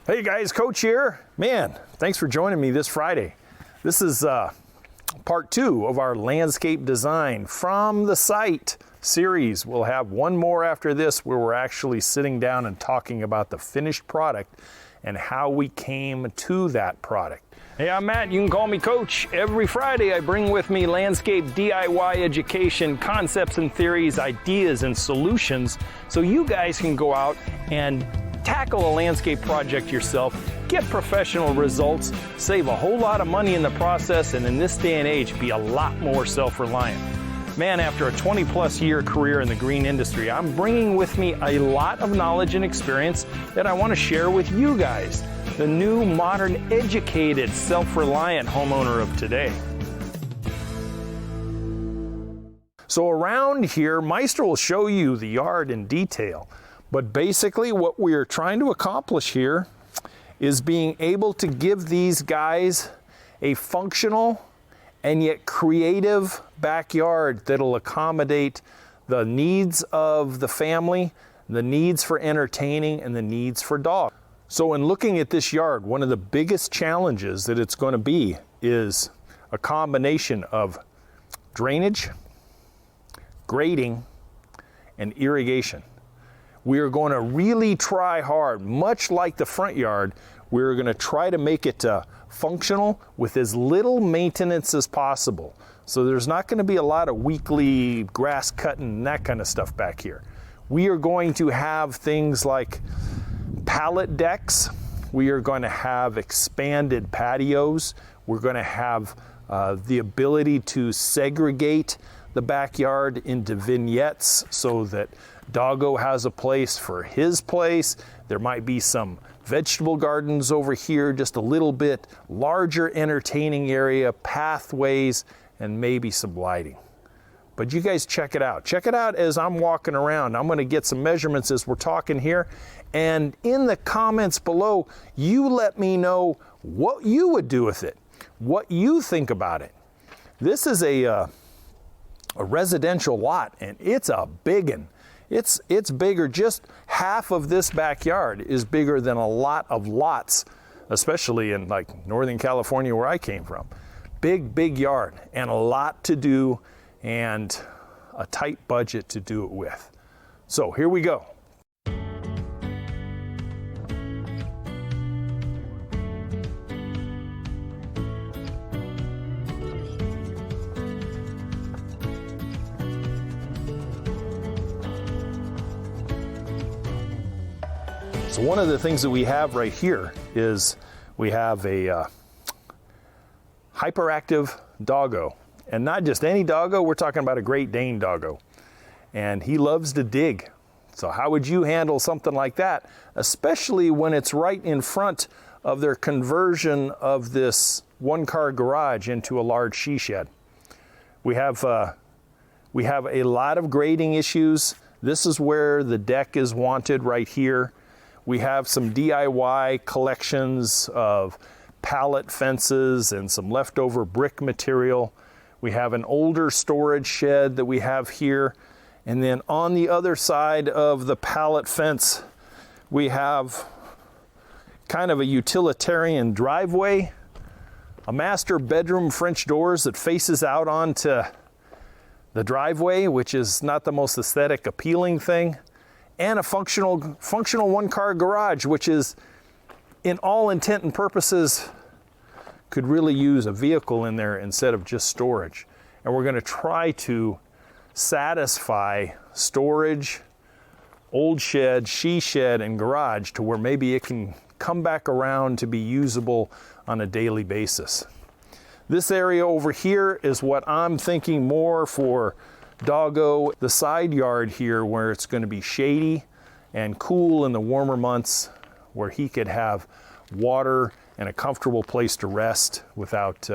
Hey guys, Coach here. Man, thanks for joining me this Friday. This is part 2 of our landscape design from the site series. We'll have one more after this where we're actually sitting down and talking about the finished product and how we came to that product. Hey, I'm Matt. You can call me Coach. Every Friday I bring with me landscape DIY education, concepts and theories, ideas and solutions so you guys can go out and tackle a landscape project yourself, get professional results, save a whole lot of money in the process, and in this day and age, be a lot more self-reliant. Man, after a 20-plus year career in the green industry, I'm bringing with me a lot of knowledge and experience that I want to share with you guys, the new, modern, educated, self-reliant homeowner of today. So around here, Meister will show you the yard in detail. But basically what we are trying to accomplish here is being able to give these guys a functional and yet creative backyard that'll accommodate the needs of the family, the needs for entertaining, and the needs for dogs. So in looking at this yard, one of the biggest challenges that it's going to be is a combination of drainage, grading, and irrigation. We are going to really try hard, much like the front yard, we're going to try to make it functional with as little maintenance as possible. So there's not going to be a lot of weekly grass cutting and that kind of stuff back here. We are going to have things like pallet decks. We are going to have expanded patios. We're going to have the ability to segregate the backyard into vignettes so that Doggo has a place for his place. There might be some vegetable gardens over here, just a little bit larger entertaining area, pathways, and maybe some lighting. But you guys check it out. Check it out as I'm walking around. I'm going to get some measurements as we're talking here. And in the comments below, you let me know what you would do with it, what you think about it. This is a residential lot, and it's a big one. It's bigger. Just half of this backyard is bigger than a lot of lots, especially in like Northern California where I came from. Big yard and a lot to do and a tight budget to do it with. So here we go. So one of the things that we have right here is we have a hyperactive doggo, and not just any doggo, we're talking about a Great Dane doggo, and he loves to dig. So how would you handle something like that, especially when it's right in front of their conversion of this one-car garage into a large she shed? We have a lot of grading issues. This is where the deck is wanted right here. We have some DIY collections of pallet fences and some leftover brick material. We have an older storage shed that we have here. And then on the other side of the pallet fence, we have kind of a utilitarian driveway, a master bedroom French doors that faces out onto the driveway, which is not the most aesthetic appealing thing, and a functional one-car garage, which is, in all intent and purposes, could really use a vehicle in there instead of just storage. And we're going to try to satisfy storage, old shed, she shed, and garage to where maybe it can come back around to be usable on a daily basis. This area over here is what I'm thinking more for Doggo, the side yard here where it's going to be shady and cool in the warmer months, where he could have water and a comfortable place to rest without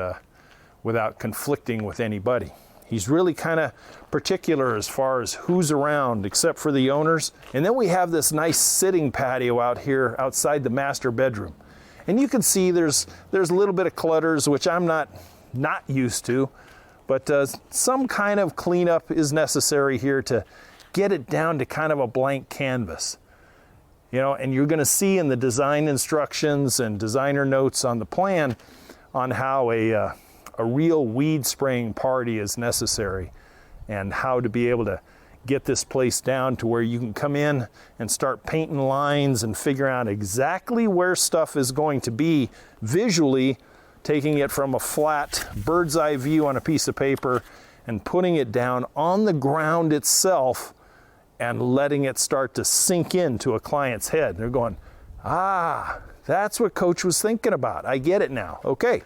conflicting with anybody. He's really kind of particular as far as who's around, except for the owners. And then we have this nice sitting patio out here outside the master bedroom. And you can see there's a little bit of clutters, which I'm not used to. But some kind of cleanup is necessary here to get it down to kind of a blank canvas. You know, and you're going to see in the design instructions and designer notes on the plan on how a real weed spraying party is necessary and how to be able to get this place down to where you can come in and start painting lines and figure out exactly where stuff is going to be visually, taking it from a flat bird's eye view on a piece of paper and putting it down on the ground itself and letting it start to sink into a client's head. They're going, ah, that's what Coach was thinking about. I get it now. Okay.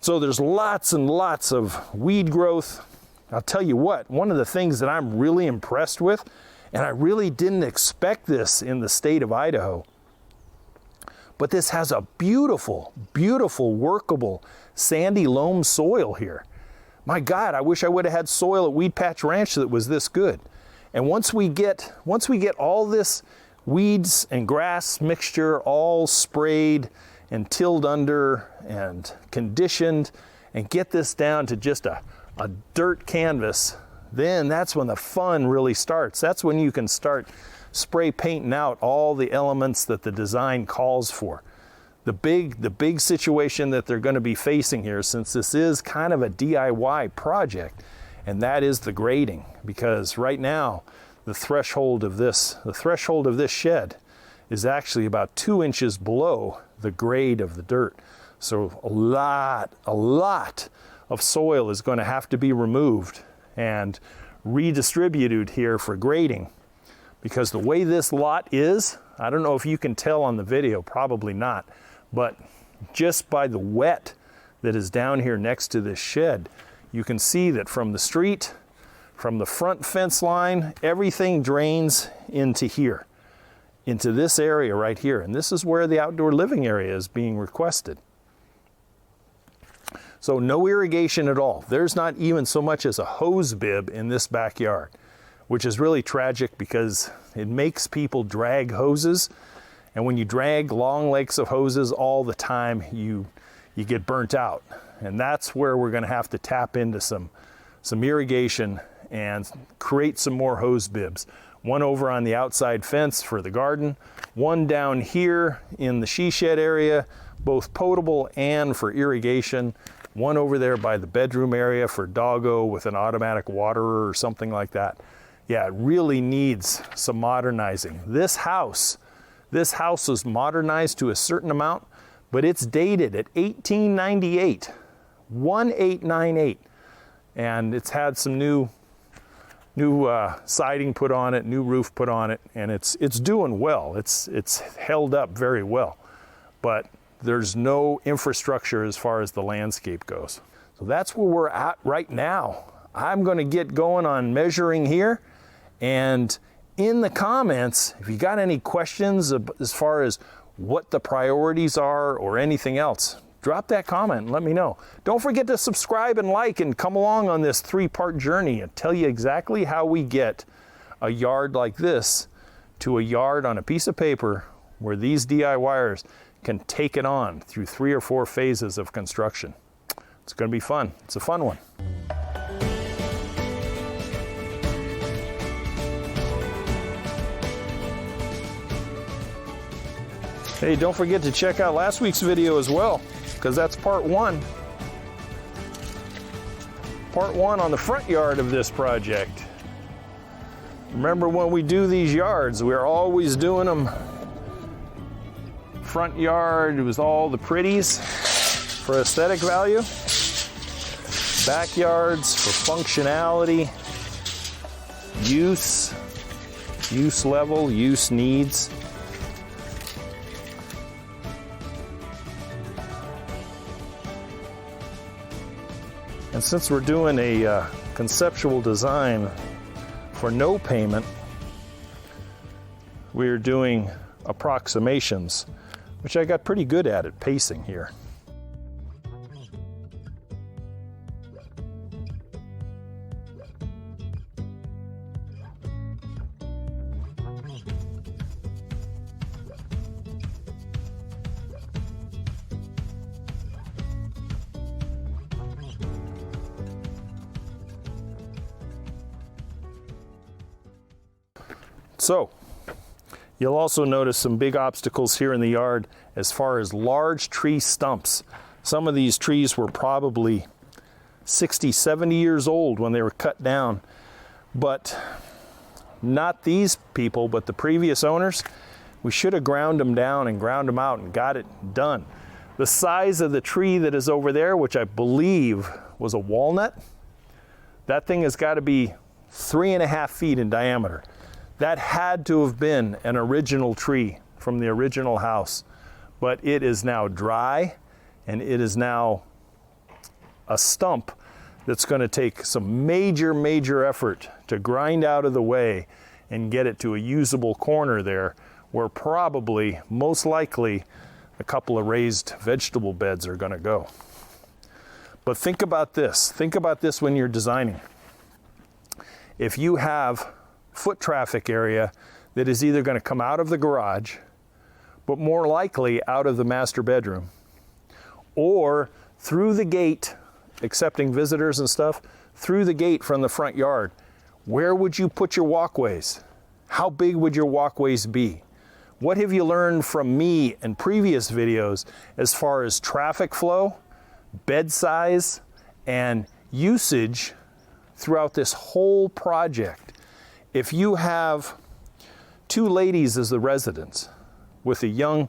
So there's lots and lots of weed growth. I'll tell you what, one of the things that I'm really impressed with, and I really didn't expect this in the state of Idaho, but this has a beautiful, beautiful, workable, sandy loam soil here. My God, I wish I would have had soil at Weed Patch Ranch that was this good. And once we get all this weeds and grass mixture all sprayed and tilled under and conditioned and get this down to just a dirt canvas, then that's when the fun really starts. That's when you can start spray painting out all the elements that the design calls for. The big situation that they're going to be facing here, since this is kind of a DIY project, and that is the grading, because right now the threshold of this shed is actually about 2 inches below the grade of the dirt. So a lot of soil is going to have to be removed and redistributed here for grading, because the way this lot is, I don't know if you can tell on the video, probably not, but just by the wet that is down here next to this shed, you can see that from the street, from the front fence line, everything drains into here, into this area right here. And this is where the outdoor living area is being requested. So no irrigation at all. There's not even so much as a hose bib in this backyard, which is really tragic because it makes people drag hoses. And when you drag long lengths of hoses all the time, you get burnt out. And that's where we're going to have to tap into some irrigation and create some more hose bibs. One over on the outside fence for the garden, one down here in the she shed area, both potable and for irrigation, one over there by the bedroom area for doggo with an automatic waterer or something like that. Yeah, it really needs some modernizing. This house was modernized to a certain amount, but it's dated at 1898, 1898, and it's had some new siding put on it, new roof put on it, and it's doing well. It's held up very well, but there's no infrastructure as far as the landscape goes. So that's where we're at right now. I'm going to get going on measuring here, and in the comments, if you got any questions as far as what the priorities are or anything else, drop that comment and let me know. Don't forget to subscribe and like and come along on this 3-part journey and tell you exactly how we get a yard like this to a yard on a piece of paper where these DIYers can take it on through 3 or 4 phases of construction. It's going to be fun. It's a fun one. Hey, don't forget to check out last week's video as well, because that's part 1. Part 1 on the front yard of this project. Remember, when we do these yards, we're always doing them front yard with all the pretties for aesthetic value, backyards for functionality, use level, use needs. And since we're doing a conceptual design for no payment, we're doing approximations, which I got pretty good at pacing here. So, You'll also notice some big obstacles here in the yard as far as large tree stumps. Some of these trees were probably 60, 70 years old when they were cut down, but not these people, but the previous owners. We should have ground them down and ground them out and got it done. The size of the tree that is over there, which I believe was a walnut, that thing has got to be 3.5 feet in diameter. That had to have been an original tree from the original house, but it is now dry and it is now a stump that's going to take some major effort to grind out of the way and get it to a usable corner there where probably, most likely, a couple of raised vegetable beds are going to go. But think about this. Think about this when you're designing. If you have foot traffic area that is either going to come out of the garage, but more likely out of the master bedroom, or through the gate, accepting visitors and stuff, through the gate from the front yard, where would you put your walkways? How big would your walkways be? What have you learned from me in previous videos as far as traffic flow, bed size, and usage throughout this whole project? If you have two ladies as the residents with a young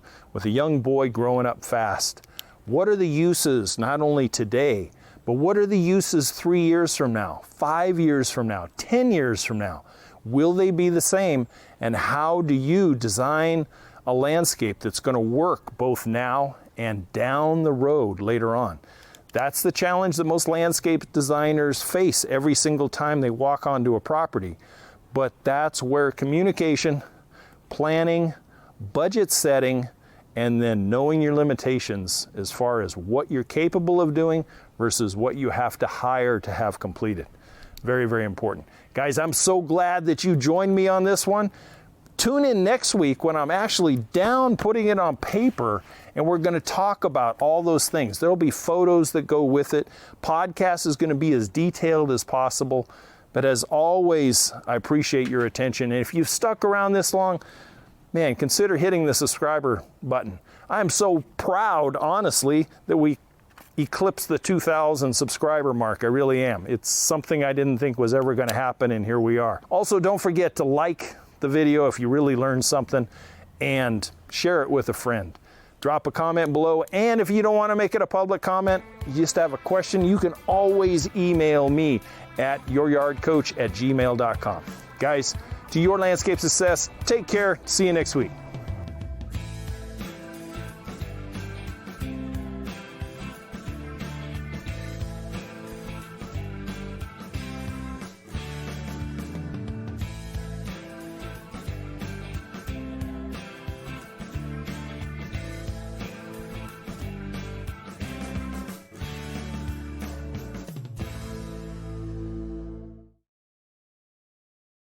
boy growing up fast, what are the uses not only today, but what are the uses 3 years from now, 5 years from now, 10 years from now? Will they be the same? And how do you design a landscape that's going to work both now and down the road later on? That's the challenge that most landscape designers face every single time they walk onto a property. But that's where communication, planning, budget setting, and then knowing your limitations as far as what you're capable of doing versus what you have to hire to have completed. Very important. Guys, I'm so glad that you joined me on this one. Tune in next week when I'm actually down putting it on paper and we're going to talk about all those things. There'll be photos that go with it. Podcast is going to be as detailed as possible. But as always, I appreciate your attention. And if you've stuck around this long, man, consider hitting the subscriber button. I'm so proud, honestly, that we eclipsed the 2,000 subscriber mark. I really am. It's something I didn't think was ever going to happen, and here we are. Also, don't forget to like the video if you really learned something, and share it with a friend. Drop a comment below, and if you don't want to make it a public comment, you just have a question, you can always email me at youryardcoach@gmail.com. Guys, to your landscape success, take care. See you next week.